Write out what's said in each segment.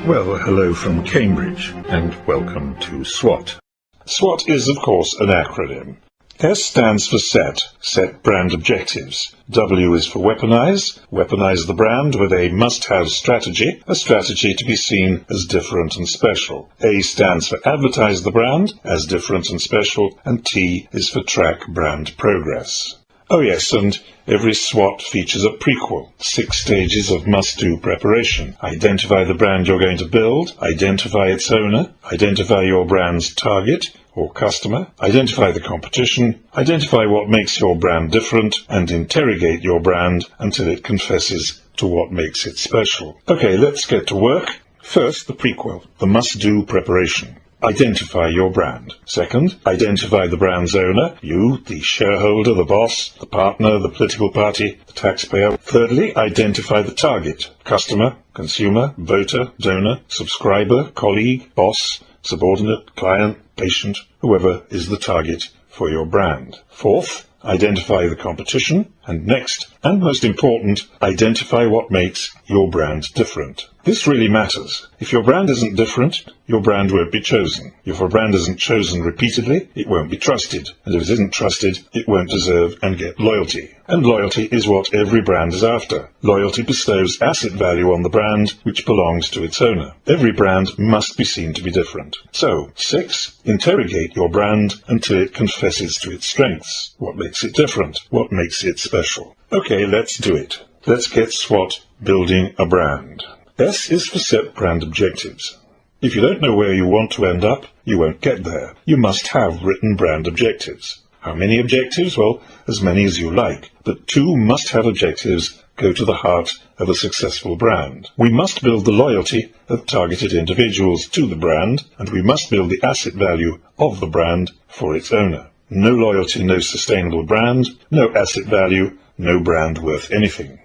Well, hello from Cambridge, and welcome to SWOT. SWOT is, of course, an acronym. S stands for set brand objectives. W is for weaponize the brand with a must-have strategy, a strategy to be seen as different and special. A stands for advertise the brand as different and special, and T is for track brand progress. Oh yes, and every SWOT features a prequel, 6 stages of must-do preparation. Identify the brand you're going to build, identify its owner, identify your brand's target or customer, identify the competition, identify what makes your brand different, and interrogate your brand until it confesses to what makes it special. Okay, let's get to work. First, the prequel, the must-do preparation. Identify your brand. Second, identify the brand's owner, you, the shareholder, the boss, the partner, the political party, the taxpayer. Thirdly, identify the target, customer, consumer, voter, donor, subscriber, colleague, boss, subordinate, client, patient, whoever is the target for your brand. Fourth, identify the competition. And next, and most important, identify what makes your brand different. This really matters. If your brand isn't different, your brand won't be chosen. If a brand isn't chosen repeatedly, it won't be trusted. And if it isn't trusted, it won't deserve and get loyalty. And loyalty is what every brand is after. Loyalty bestows asset value on the brand, which belongs to its owner. Every brand must be seen to be different. So, 6, interrogate your brand until it confesses to its strengths. What makes it different? What makes it special? Okay, let's do it. Let's get SWOT building a brand. S is for set brand objectives. If you don't know where you want to end up, you won't get there. You must have written brand objectives. How many objectives? Well, as many as you like. But 2 must-have objectives go to the heart of a successful brand. We must build the loyalty of targeted individuals to the brand, and we must build the asset value of the brand for its owner. No loyalty, no sustainable brand, no asset value, no brand worth anything.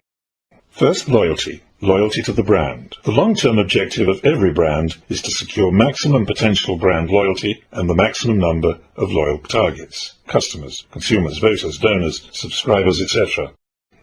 First, loyalty. Loyalty to the brand. The long-term objective of every brand is to secure maximum potential brand loyalty and the maximum number of loyal targets. Customers, consumers, voters, donors, subscribers, etc.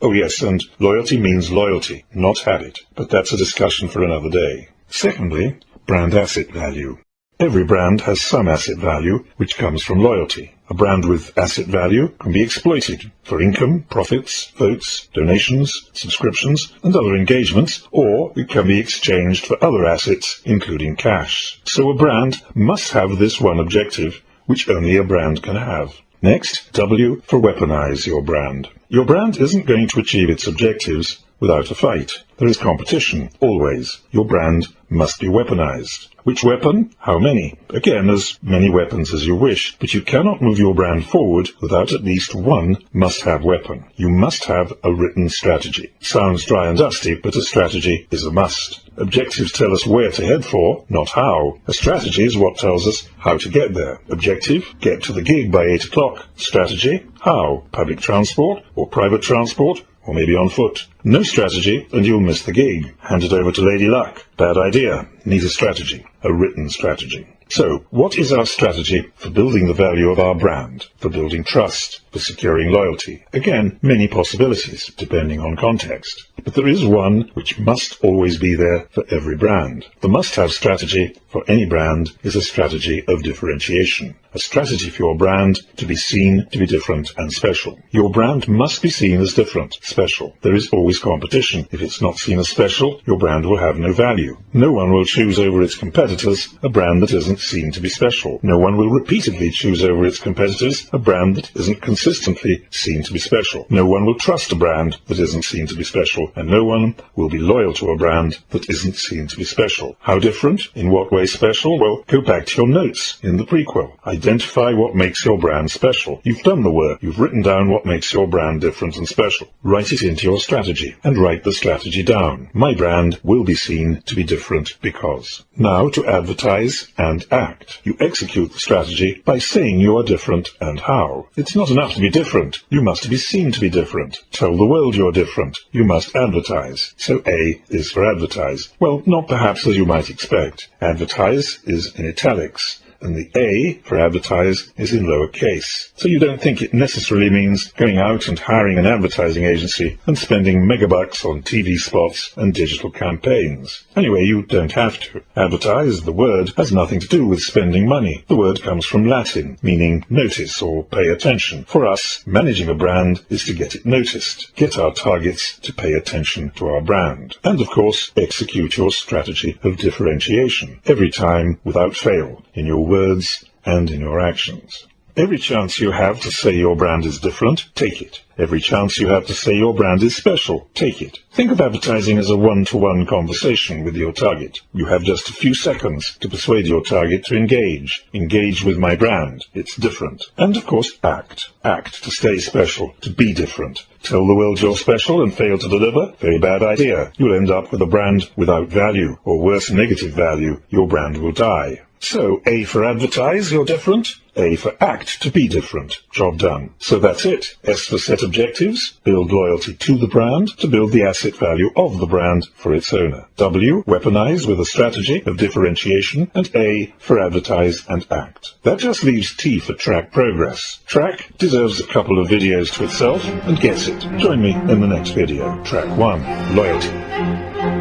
Oh yes, and loyalty means loyalty, not habit. But that's a discussion for another day. Secondly, brand asset value. Every brand has some asset value, which comes from loyalty. A brand with asset value can be exploited for income, profits, votes, donations, subscriptions, and other engagements, or it can be exchanged for other assets, including cash. So a brand must have this one objective, which only a brand can have. Next, W for weaponize your brand. Your brand isn't going to achieve its objectives without a fight. There is competition, always. Your brand must be weaponized. Which weapon? How many? Again, as many weapons as you wish, but you cannot move your brand forward without at least one must-have weapon. You must have a written strategy. Sounds dry and dusty, but a strategy is a must. Objectives tell us where to head for, not how. A strategy is what tells us how to get there. Objective, get to the gig by 8 o'clock. Strategy, how? Public transport or private transport? Or maybe on foot. No strategy, and you'll miss the gig. Hand it over to Lady Luck. Bad idea. Need a strategy. A written strategy. So, what is our strategy for building the value of our brand? For building trust? For securing loyalty? Again, many possibilities, depending on context. But there is one which must always be there for every brand. The must-have strategy for any brand is a strategy of differentiation. A strategy for your brand to be seen to be different and special. Your brand must be seen as different, special. There is always competition. If it's not seen as special, your brand will have no value. No one will choose over its competitors a brand that isn't seen to be special. No one will repeatedly choose over its competitors a brand that isn't consistently seen to be special. No one will trust a brand that isn't seen to be special, and no one will be loyal to a brand that isn't seen to be special. How different? In what way special? Well, go back to your notes in the prequel. Identify what makes your brand special. You've done the work. You've written down what makes your brand different and special. Write it into your strategy, and write the strategy down. My brand will be seen to be different because. Now to advertise and act. You execute the strategy by saying you are different and how. It's not enough to be different. You must be seen to be different. Tell the world you're different. You must advertise. So A is for advertise. Well, not perhaps as you might expect. Advertise is in italics. and the A for advertise is in lowercase. So you don't think it necessarily means going out and hiring an advertising agency and spending megabucks on TV spots and digital campaigns. Anyway, you don't have to. Advertise, the word, has nothing to do with spending money. The word comes from Latin, meaning notice or pay attention. For us, managing a brand is to get it noticed, get our targets to pay attention to our brand, and of course, execute your strategy of differentiation every time without fail, in your words and in your actions. Every chance you have to say your brand is different, take it. Every chance you have to say your brand is special, take it. Think of advertising as a one-to-one conversation with your target. You have just a few seconds to persuade your target to engage. Engage with my brand. It's different. And of course, act. Act to stay special, to be different. Tell the world you're special and fail to deliver? Very bad idea. You'll end up with a brand without value, or worse, negative value. Your brand will die. So, A for advertise, you're different. A for act, to be different. Job done. So that's it. S for set objectives, build loyalty to the brand, to build the asset value of the brand for its owner. W, weaponize with a strategy of differentiation, and A for advertise and act. That just leaves T for track progress. Track deserves a couple of videos to itself and gets it. Join me in the next video. Track 1, loyalty.